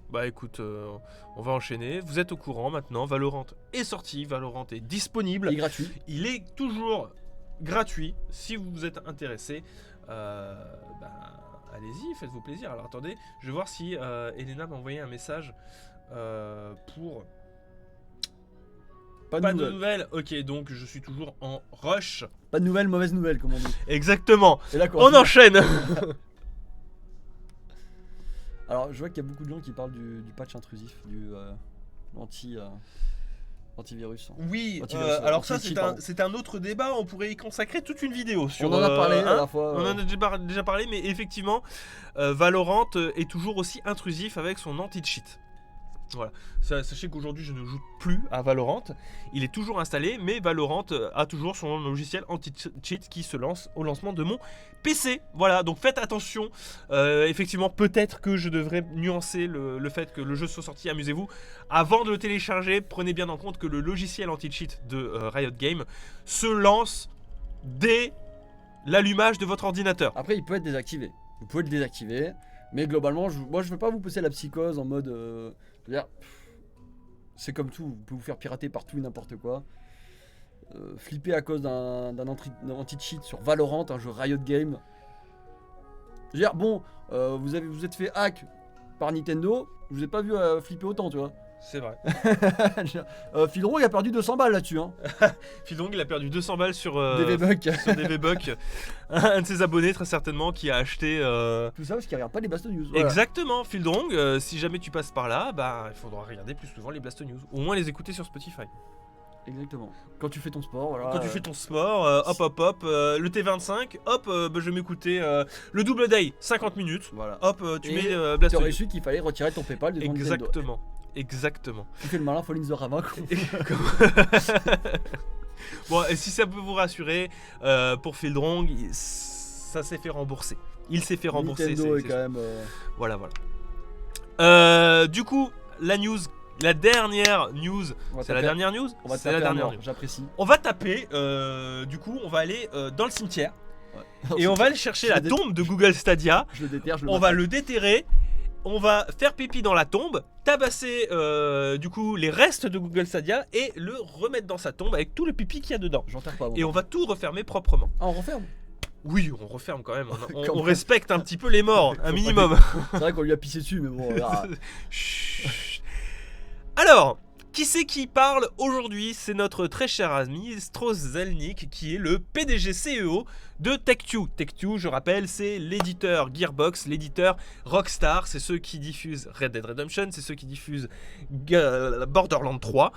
Bah écoute, on va enchaîner. Vous êtes au courant maintenant. Valorant est sorti. Valorant est disponible. Il est gratuit. Il est toujours gratuit. Si vous êtes intéressé, allez-y, faites-vous plaisir. Alors attendez, je vais voir si Elena m'a envoyé un message pour... Pas de nouvelles. Ok, donc je suis toujours en rush. Pas de nouvelles, mauvaise nouvelle, comme on dit. Exactement. On enchaîne. Alors, je vois qu'il y a beaucoup de gens qui parlent du patch intrusif, du antivirus. Oui, alors ça c'est un autre débat, on pourrait y consacrer toute une vidéo sur... On en a parlé à la fois. On en a déjà parlé, mais effectivement, Valorant est toujours aussi intrusif avec son anti-cheat. Voilà, sachez qu'aujourd'hui je ne joue plus à Valorant, il est toujours installé, mais Valorant a toujours son logiciel anti-cheat qui se lance au lancement de mon PC. Voilà, donc faites attention, effectivement peut-être que je devrais nuancer le fait que le jeu soit sorti, amusez-vous. Avant de le télécharger, prenez bien en compte que le logiciel anti-cheat de Riot Games se lance dès l'allumage de votre ordinateur. Après il peut être désactivé, vous pouvez le désactiver, mais globalement moi je veux pas vous pousser la psychose en mode... c'est comme tout, vous pouvez vous faire pirater partout et n'importe quoi. Flipper à cause d'un anti-cheat sur Valorant, un jeu Riot Games. Je veux dire, bon, vous êtes fait hack par Nintendo, je vous ai pas vu flipper autant, tu vois. C'est vrai. Phildrong a perdu 200 balles là-dessus. Hein. Phildrong il a perdu 200 balles sur des V-Bucks. Un de ses abonnés très certainement qui a acheté... Tout ça parce qu'il regarde pas les Blast News. Voilà. Exactement, Phildrong, si jamais tu passes par là, il faudra regarder plus souvent les Blast News. Au moins les écouter sur Spotify. Exactement. Quand tu fais ton sport, voilà. Quand tu fais ton sport, hop, le T25, hop, je vais m'écouter le double day, 50 minutes. Voilà. Hop, tu mets Blast News. Tu aurais su qu'il fallait retirer ton PayPal de ton Exactement. Exactement. Tu fais le malin, Fall in the Ravin. Bon, et si ça peut vous rassurer, pour Phildrong, ça s'est fait rembourser. Il s'est fait rembourser. Nintendo est quand même. Voilà. Du coup, la dernière news. C'est la dernière news. C'est la dernière news. J'apprécie. On va taper. Du coup, on va aller dans le cimetière. Ouais. Et on va aller chercher la tombe de Google Stadia. Je le déterre. On va le déterrer. On va faire pipi dans la tombe, tabasser du coup les restes de Google Stadia et le remettre dans sa tombe avec tout le pipi qu'il y a dedans. J'enterre pas. Et on va tout refermer proprement. Ah, on referme? Oui, on referme quand même. On respecte un petit peu les morts, un minimum. C'est vrai qu'on lui a pissé dessus, mais bon. Alors, qui c'est qui parle aujourd'hui? C'est notre très cher ami Strauss Zelnick, qui est le PDG CEO de Take-Two. Take-Two, je rappelle, c'est l'éditeur Gearbox, l'éditeur Rockstar. C'est ceux qui diffusent Red Dead Redemption, c'est ceux qui diffusent Borderlands 3.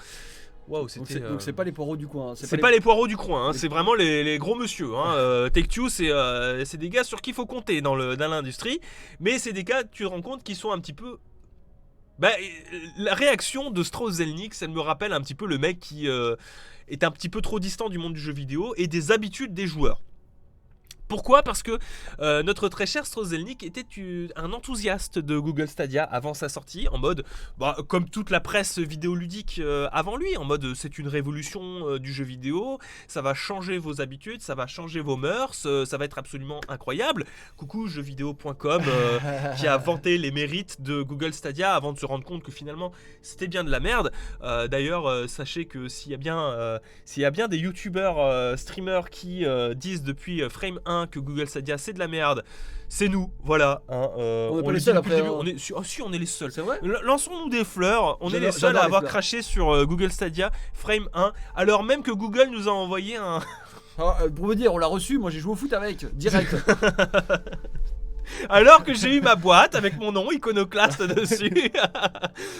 Wow, donc c'est pas les poireaux du coin. C'est pas les poireaux du coin, hein, c'est vraiment les gros monsieur. Take-Two, c'est des gars sur qui il faut compter dans l'industrie. Mais c'est des gars, tu te rends compte, qui sont un petit peu... la réaction de Strauss Zelnick, ça me rappelle un petit peu le mec qui est un petit peu trop distant du monde du jeu vidéo et des habitudes des joueurs. Pourquoi? Parce que notre très cher Strauss Zelnick était un enthousiaste de Google Stadia avant sa sortie, en mode, comme toute la presse vidéoludique avant lui, en mode c'est une révolution du jeu vidéo, ça va changer vos habitudes, ça va changer vos mœurs, ça va être absolument incroyable. Coucou jeuxvideo.com qui a vanté les mérites de Google Stadia avant de se rendre compte que finalement c'était bien de la merde. D'ailleurs, sachez que s'il y a bien des youtubeurs, streamers qui disent depuis Frame 1 que Google Stadia c'est de la merde, c'est nous, voilà. On n'est pas les seuls après. On est les seuls. C'est vrai. Lançons-nous des fleurs. On est les seuls à avoir craché sur Google Stadia Frame 1, alors même que Google nous a envoyé un. Pour me dire, on l'a reçu. Moi, j'ai joué au foot avec direct. Alors que j'ai eu ma boîte avec mon nom iconoclaste dessus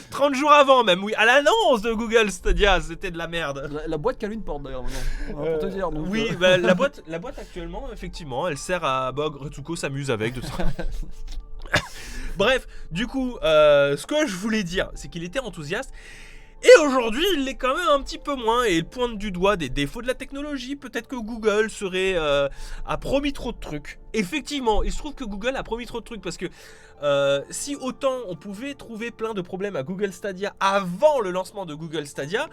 30 jours avant même, oui, à l'annonce de Google Stadia, c'était de la merde. La boîte qui a une porte d'ailleurs maintenant, pour te dire. Donc, oui, la boîte actuellement, effectivement, elle sert à... Retsuko s'amuse avec de ça. Bref, du coup, ce que je voulais dire, c'est qu'il était enthousiaste. Et aujourd'hui, il l'est quand même un petit peu moins et il pointe du doigt des défauts de la technologie. Peut-être que Google a promis trop de trucs. Effectivement, il se trouve que Google a promis trop de trucs parce que si autant on pouvait trouver plein de problèmes à Google Stadia avant le lancement de Google Stadia,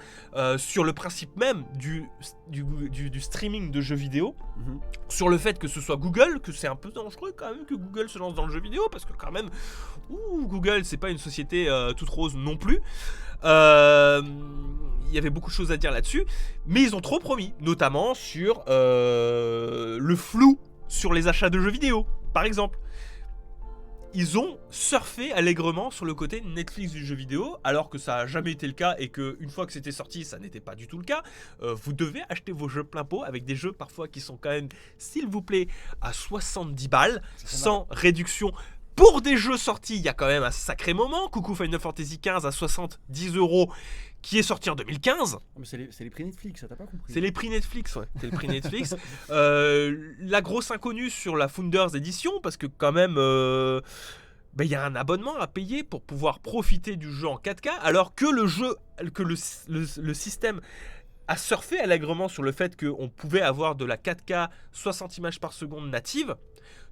sur le principe même du streaming de jeux vidéo, sur le fait que ce soit Google, que c'est un peu dangereux quand même que Google se lance dans le jeu vidéo parce que quand même, Google c'est pas une société toute rose non plus. Il y avait beaucoup de choses à dire là-dessus, mais ils ont trop promis, notamment sur le flou sur les achats de jeux vidéo, par exemple. Ils ont surfé allègrement sur le côté Netflix du jeu vidéo, alors que ça n'a jamais été le cas et qu'une fois que c'était sorti, ça n'était pas du tout le cas. Vous devez acheter vos jeux plein pot avec des jeux parfois qui sont quand même, s'il vous plaît, à 70 balles, sans réduction. Pour des jeux sortis, il y a quand même un sacré moment. Coucou Final Fantasy XV à 70 €, qui est sorti en 2015. Mais c'est les prix Netflix, ça t'as pas compris. C'est les prix Netflix, ouais. C'est le prix Netflix. La grosse inconnue sur la Founders Edition, parce que quand même, y a un abonnement à payer pour pouvoir profiter du jeu en 4K, alors que le système a surfé allègrement sur le fait qu'on pouvait avoir de la 4K 60 images par seconde native.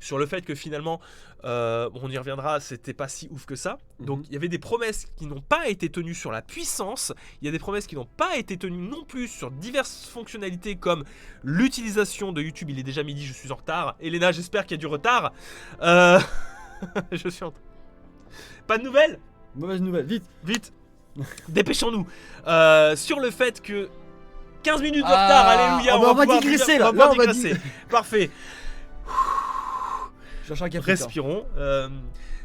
Sur le fait que finalement, on y reviendra, c'était pas si ouf que ça. Donc il y avait des promesses qui n'ont pas été tenues sur la puissance, il y a des promesses qui n'ont pas été tenues non plus sur diverses fonctionnalités comme l'utilisation de YouTube. Il est déjà midi, je suis en retard. Elena, j'espère qu'il y a du retard. Je suis en retard. Pas de nouvelles? Mauvaise nouvelle, vite. Dépêchons-nous. Sur le fait que 15 minutes de retard, alléluia. On va digresser là. On va digresser. Parfait. Respirons.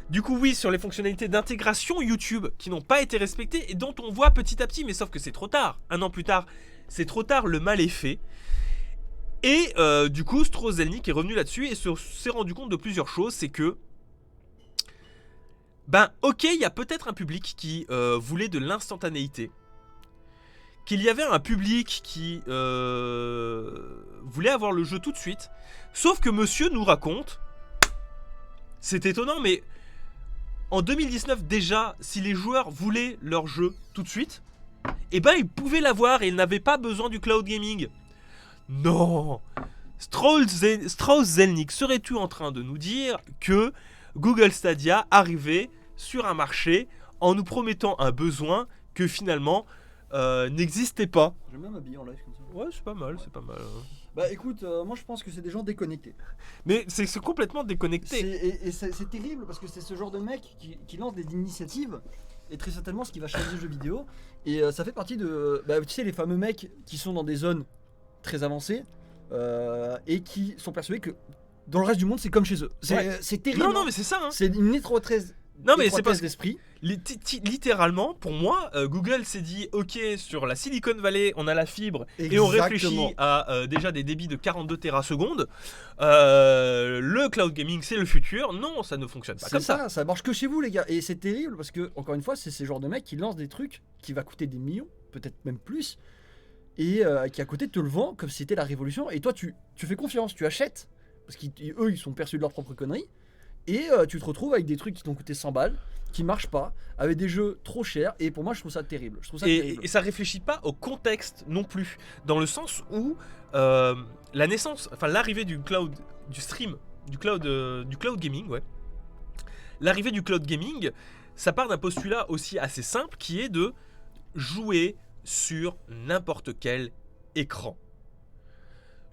Du coup, oui, sur les fonctionnalités d'intégration YouTube qui n'ont pas été respectées et dont on voit petit à petit, mais sauf que c'est trop tard. Un an plus tard, c'est trop tard, le mal est fait. Et du coup, Strauss Zelnick est revenu là-dessus et s'est rendu compte de plusieurs choses. C'est que, ok, il y a peut-être un public qui voulait de l'instantanéité. Qu'il y avait un public qui voulait avoir le jeu tout de suite. Sauf que monsieur nous raconte... C'est étonnant, mais en 2019 déjà, si les joueurs voulaient leur jeu tout de suite, ils pouvaient l'avoir et ils n'avaient pas besoin du cloud gaming. Non, Strauss-Zelnick, serais-tu en train de nous dire que Google Stadia arrivait sur un marché en nous promettant un besoin que finalement n'existait pas? J'aime bien m'habiller en live comme ça. Ouais, c'est pas mal, c'est pas mal. Bah écoute, moi je pense que c'est des gens déconnectés. Mais c'est complètement déconnecté. Et c'est terrible parce que c'est ce genre de mec qui lance des initiatives et très certainement ce qui va changer le jeu vidéo. Et ça fait partie de, tu sais, les fameux mecs qui sont dans des zones très avancées et qui sont persuadés que dans le reste du monde c'est comme chez eux. C'est terrible. Non, mais c'est ça. Hein. C'est une étroitesse. Non, mais c'est pas d'esprit. Littéralement, pour moi, Google s'est dit ok, sur la Silicon Valley, on a la fibre. Exactement. Et on réfléchit à déjà des débits de 42 térasecondes. Le cloud gaming, c'est le futur. Non, ça ne fonctionne pas comme ça. Ça marche que chez vous, les gars. Et c'est terrible parce que, encore une fois, c'est ces genres de mecs qui lancent des trucs qui va coûter des millions, peut-être même plus, et qui à côté te le vend comme si c'était la révolution. Et toi, tu fais confiance, tu achètes, parce qu'eux, ils sont perçus de leur propre connerie. Et tu te retrouves avec des trucs qui t'ont coûté 100 balles, qui marchent pas, avec des jeux trop chers. Et pour moi, je trouve ça terrible. Et ça réfléchit pas au contexte non plus, dans le sens où l'arrivée du cloud, du stream, du cloud gaming, ouais. L'arrivée du cloud gaming, ça part d'un postulat aussi assez simple, qui est de jouer sur n'importe quel écran.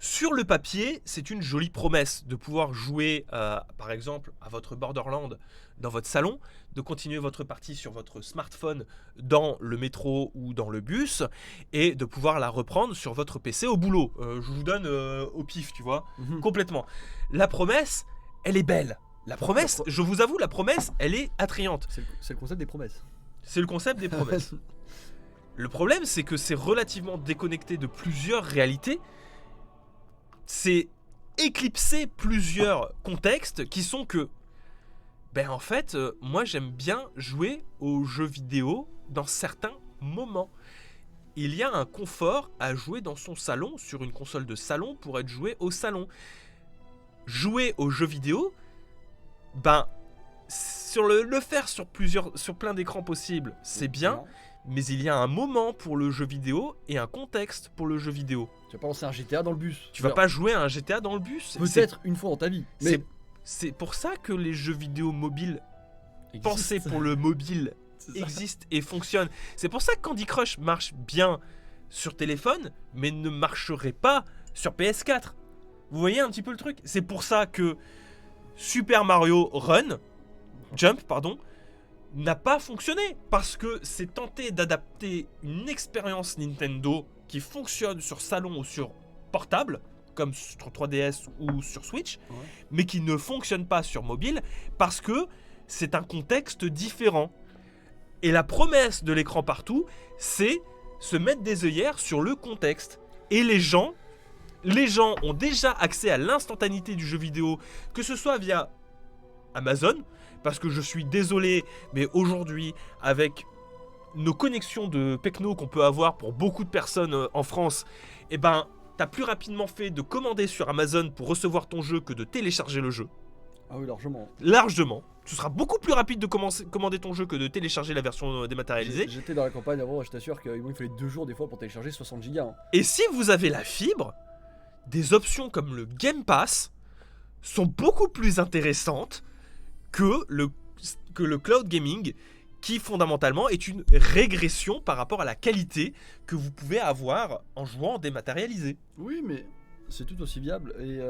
Sur le papier, c'est une jolie promesse de pouvoir jouer, par exemple, à votre Borderland dans votre salon, de continuer votre partie sur votre smartphone dans le métro ou dans le bus, et de pouvoir la reprendre sur votre PC au boulot. Je vous donne au pif, tu vois, complètement. La promesse, elle est belle. La promesse, je vous avoue, la promesse, elle est attrayante. C'est le concept des promesses. C'est le concept des promesses. Le problème, c'est que c'est relativement déconnecté de plusieurs réalités. C'est éclipser plusieurs contextes qui sont que, en fait, moi j'aime bien jouer aux jeux vidéo dans certains moments. Il y a un confort à jouer dans son salon, sur une console de salon, pour être joué au salon. Jouer aux jeux vidéo, le faire sur plein d'écrans possibles, c'est bien. Mais il y a un moment pour le jeu vidéo et un contexte pour le jeu vidéo. Tu vas pas lancer un GTA dans le bus. Tu vas pas jouer à un GTA dans le bus. Peut-être une fois dans ta vie. Mais c'est pour ça que les jeux vidéo mobiles pensés pour le mobile existent et fonctionnent. C'est pour ça que Candy Crush marche bien sur téléphone, mais ne marcherait pas sur PS4. Vous voyez un petit peu le truc? C'est pour ça que Super Mario Jump, n'a pas fonctionné, parce que c'est tenté d'adapter une expérience Nintendo qui fonctionne sur salon ou sur portable, comme sur 3DS ou sur Switch, mais qui ne fonctionne pas sur mobile, parce que c'est un contexte différent. Et la promesse de l'écran partout, c'est se mettre des œillères sur le contexte. Et les gens ont déjà accès à l'instantanéité du jeu vidéo, que ce soit via Amazon, parce que je suis désolé, mais aujourd'hui, avec nos connexions de Pecno qu'on peut avoir pour beaucoup de personnes en France, t'as plus rapidement fait de commander sur Amazon pour recevoir ton jeu que de télécharger le jeu. Ah oui, largement. Largement. Ce sera beaucoup plus rapide de commander ton jeu que de télécharger la version dématérialisée. J'étais dans la campagne avant, je t'assure qu'il fallait 2 jours des fois pour télécharger 60 gigas. Hein. Et si vous avez la fibre, des options comme le Game Pass sont beaucoup plus intéressantes que le cloud gaming, qui fondamentalement est une régression par rapport à la qualité que vous pouvez avoir en jouant dématérialisé. Oui, mais c'est tout aussi viable. Et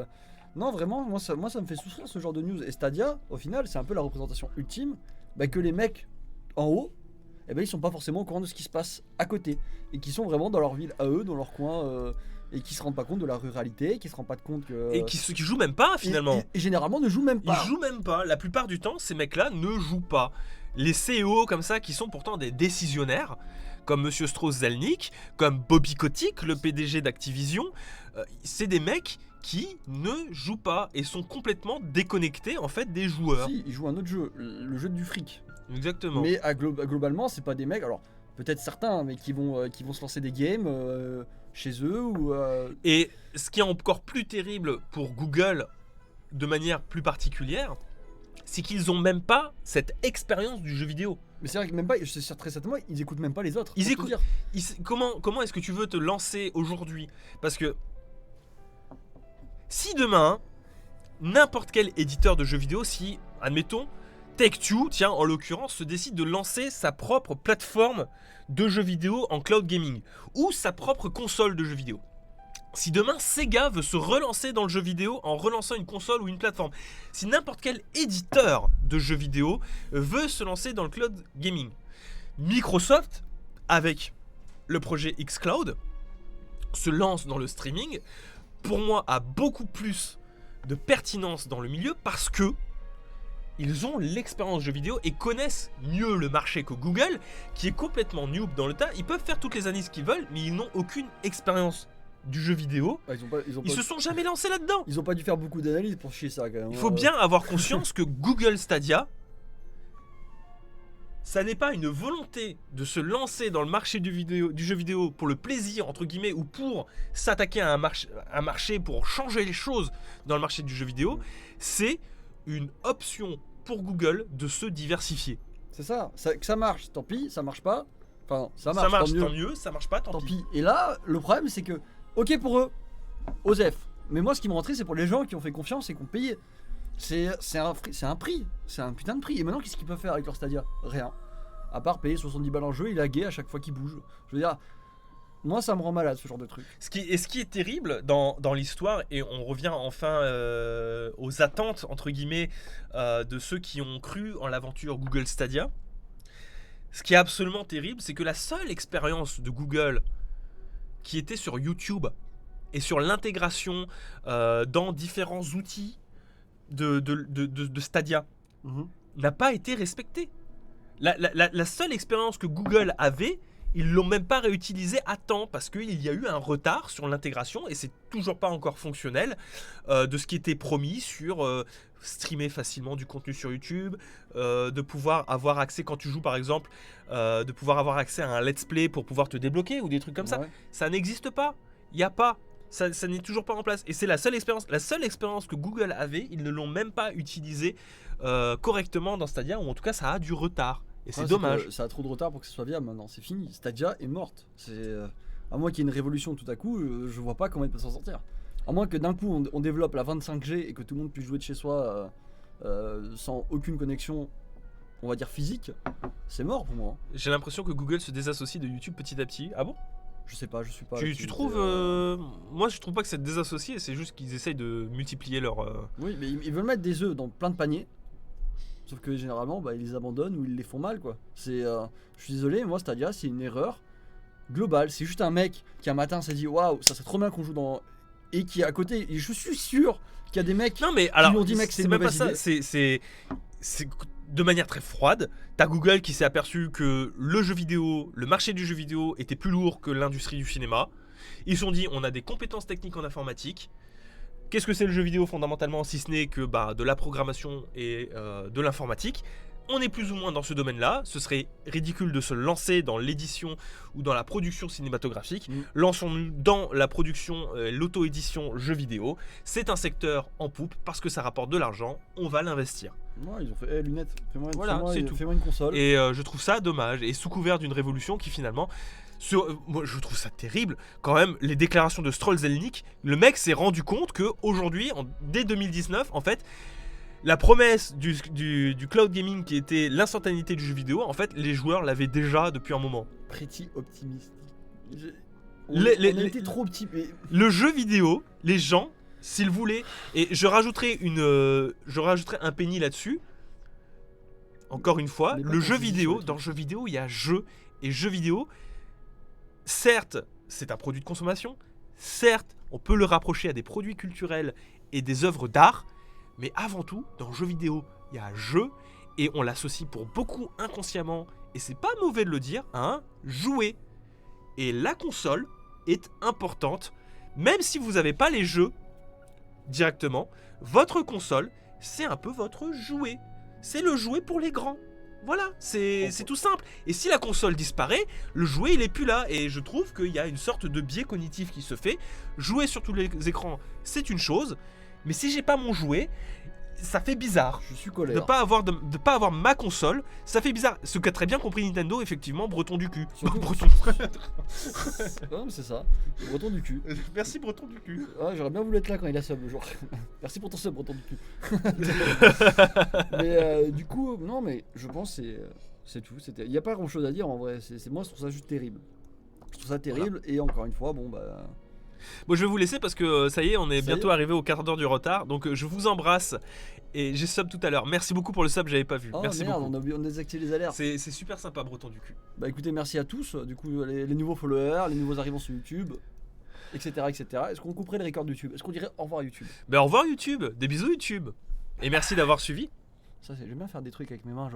non, vraiment, moi ça me fait souffrir ce genre de news. Et Stadia, au final, c'est un peu la représentation ultime que les mecs en haut, ils sont pas forcément au courant de ce qui se passe à côté. Et qui sont vraiment dans leur ville à eux, dans leur coin... et qui se rendent pas compte de la ruralité, qui se rendent pas compte que... Et qui jouent même pas, finalement. Et généralement ne jouent même pas. Ils jouent même pas. La plupart du temps, ces mecs-là ne jouent pas. Les CEO comme ça, qui sont pourtant des décisionnaires, comme Monsieur Strauss-Zelnick, comme Bobby Kotick, le PDG d'Activision, c'est des mecs qui ne jouent pas et sont complètement déconnectés, en fait, des joueurs. Si, ils jouent un autre jeu, le jeu du fric. Exactement. Mais globalement, c'est pas des mecs... Alors, peut-être certains, mais qui vont se lancer des games... chez eux ou Et ce qui est encore plus terrible pour Google, de manière plus particulière, c'est qu'ils ont même pas cette expérience du jeu vidéo. Mais c'est vrai que même pas, très certainement, ils écoutent même pas les autres. Ils écoutent. Comment est-ce que tu veux te lancer aujourd'hui? Parce que Si demain, n'importe quel éditeur de jeux vidéo, si, admettons, Take-Two, tiens, en l'occurrence, se décide de lancer sa propre plateforme de jeux vidéo en cloud gaming, ou sa propre console de jeux vidéo. Si demain Sega veut se relancer dans le jeu vidéo en relançant une console ou une plateforme, si n'importe quel éditeur de jeux vidéo veut se lancer dans le cloud gaming, Microsoft, avec le projet xCloud, se lance dans le streaming, pour moi a beaucoup plus de pertinence dans le milieu parce que ils ont l'expérience jeu vidéo et connaissent mieux le marché que Google, qui est complètement noob dans le tas. Ils peuvent faire toutes les analyses qu'ils veulent, mais ils n'ont aucune expérience du jeu vidéo. Ils se sont jamais lancés là-dedans. Ils ont pas dû faire beaucoup d'analyses pour chier ça quand même. Il faut bien avoir conscience que Google Stadia, ça n'est pas une volonté de se lancer dans le marché du jeu vidéo pour le plaisir, entre guillemets, ou pour s'attaquer à un marché pour changer les choses dans le marché du jeu vidéo. C'est une option pour Google de se diversifier. C'est ça, que ça marche, tant pis, ça marche pas. Enfin, ça marche tant mieux, ça marche pas, tant pis. Et là, le problème c'est que, ok pour eux, OSEF. Mais moi ce qui me rentrait c'est pour les gens qui ont fait confiance et qui ont payé. C'est un prix, c'est un putain de prix. Et maintenant qu'est-ce qu'ils peuvent faire avec leur Stadia? Rien. À part payer 70 balles en jeu et laguer à chaque fois qu'ils bougent. Je veux dire, moi ça me rend malade ce genre de truc. Ce qui est terrible dans l'histoire, et on revient enfin aux attentes entre guillemets de ceux qui ont cru en l'aventure Google Stadia. Ce qui est absolument terrible, c'est que la seule expérience de Google qui était sur YouTube et sur l'intégration dans différents outils de Stadia n'a pas été respectée. La seule expérience que Google avait, ils l'ont même pas réutilisée à temps parce qu'il y a eu un retard sur l'intégration et c'est toujours pas encore fonctionnel de ce qui était promis sur streamer facilement du contenu sur YouTube, de pouvoir avoir accès quand tu joues par exemple, de pouvoir avoir accès à un let's play pour pouvoir te débloquer ou des trucs comme ça. Ça n'existe pas, il n'y a pas. Ça n'est toujours pas en place et c'est la seule expérience que Google avait, ils ne l'ont même pas utilisée correctement dans Stadia, ou en tout cas ça a du retard. Et c'est dommage. Ça a trop de retard pour que ce soit viable maintenant, c'est fini. Stadia est morte. À moins qu'il y ait une révolution tout à coup, je vois pas comment ils peuvent s'en sortir. À moins que d'un coup on développe la 25G et que tout le monde puisse jouer de chez soi sans aucune connexion, on va dire physique, c'est mort pour moi. J'ai l'impression que Google se désassocie de YouTube petit à petit. Ah bon? Je sais pas, je suis pas. Tu trouves Moi je trouve pas que c'est désassocié, c'est juste qu'ils essayent de multiplier leur. Oui, mais ils veulent mettre des œufs dans plein de paniers. Sauf que généralement, ils les abandonnent ou ils les font mal, quoi. Je suis désolé, moi Stadia, c'est une erreur globale. C'est juste un mec qui un matin s'est dit waouh, ça serait trop bien qu'on joue dans. Et qui est à côté. Et je suis sûr qu'il y a des mecs qui lui ont dit mec, c'est une mauvaise idée. C'est de manière très froide. T'as Google qui s'est aperçu que le marché du jeu vidéo était plus lourd que l'industrie du cinéma. Ils se sont dit on a des compétences techniques en informatique. Qu'est-ce que c'est le jeu vidéo fondamentalement, si ce n'est que de la programmation et de l'informatique? On est plus ou moins dans ce domaine-là. Ce serait ridicule de se lancer dans l'édition ou dans la production cinématographique. Lançons-nous dans la production, l'auto-édition jeux vidéo. C'est un secteur en poupe parce que ça rapporte de l'argent. On va l'investir. Ouais, ils ont fait lunettes. Fais-moi une console. Et je trouve ça dommage. Et sous couvert d'une révolution qui finalement... moi je trouve ça terrible quand même, les déclarations de Stroll-Zelnick. Le mec s'est rendu compte que aujourd'hui, dès 2019 en fait, la promesse du cloud gaming qui était l'instantanéité du jeu vidéo, en fait les joueurs l'avaient déjà depuis un moment. Pretty optimiste. On était trop optimistes. Le jeu vidéo, les gens, s'ils voulaient, et je rajouterai un penny là-dessus. Encore une fois, le jeu vidéo, dans le jeu vidéo il y a jeu et jeu vidéo. Certes, c'est un produit de consommation. Certes, on peut le rapprocher à des produits culturels et des œuvres d'art. Mais avant tout, dans le jeu vidéo, il y a jeu. Et on l'associe pour beaucoup inconsciemment, et c'est pas mauvais de le dire, à jouer. Et la console est importante. Même si vous n'avez pas les jeux directement, votre console, c'est un peu votre jouet. C'est le jouet pour les grands. Voilà, c'est tout simple. Et si la console disparaît, le jouet il est plus là. Et je trouve qu'il y a une sorte de biais cognitif qui se fait. Jouer sur tous les écrans, c'est une chose. Mais si j'ai pas mon jouet, ça fait bizarre. Je suis colère. De pas avoir ma console, ça fait bizarre. Ce qu'a très bien compris Nintendo, effectivement, breton du cul. Surtout- Breton. Non, mais c'est ça. Breton du cul. Merci breton du cul. Ouais, j'aurais bien voulu être là quand il a sub, genre. Merci pour ton sub, Breton du cul. Mais du coup, non, mais je pense que c'est tout. Il n'y a pas grand chose à dire en vrai. Moi, je trouve ça juste terrible. Je trouve ça terrible. Et encore une fois, bon, bah. Bon, je vais vous laisser parce que ça y est, on est bientôt arrivé au quart d'heure du retard. Donc je vous embrasse et j'ai sub tout à l'heure. Merci beaucoup pour le sub, j'avais pas vu. Oh, merci merde, beaucoup. on a désactivé les alertes. C'est super sympa, breton du cul. Bah écoutez, merci à tous. Du coup, les nouveaux followers, les nouveaux arrivants sur YouTube, etc. Est-ce qu'on couperait les records YouTube? Est-ce qu'on dirait au revoir YouTube? Ben au revoir YouTube, des bisous YouTube. Et merci d'avoir suivi. Ça, j'aime bien faire des trucs avec mes mains. Genre.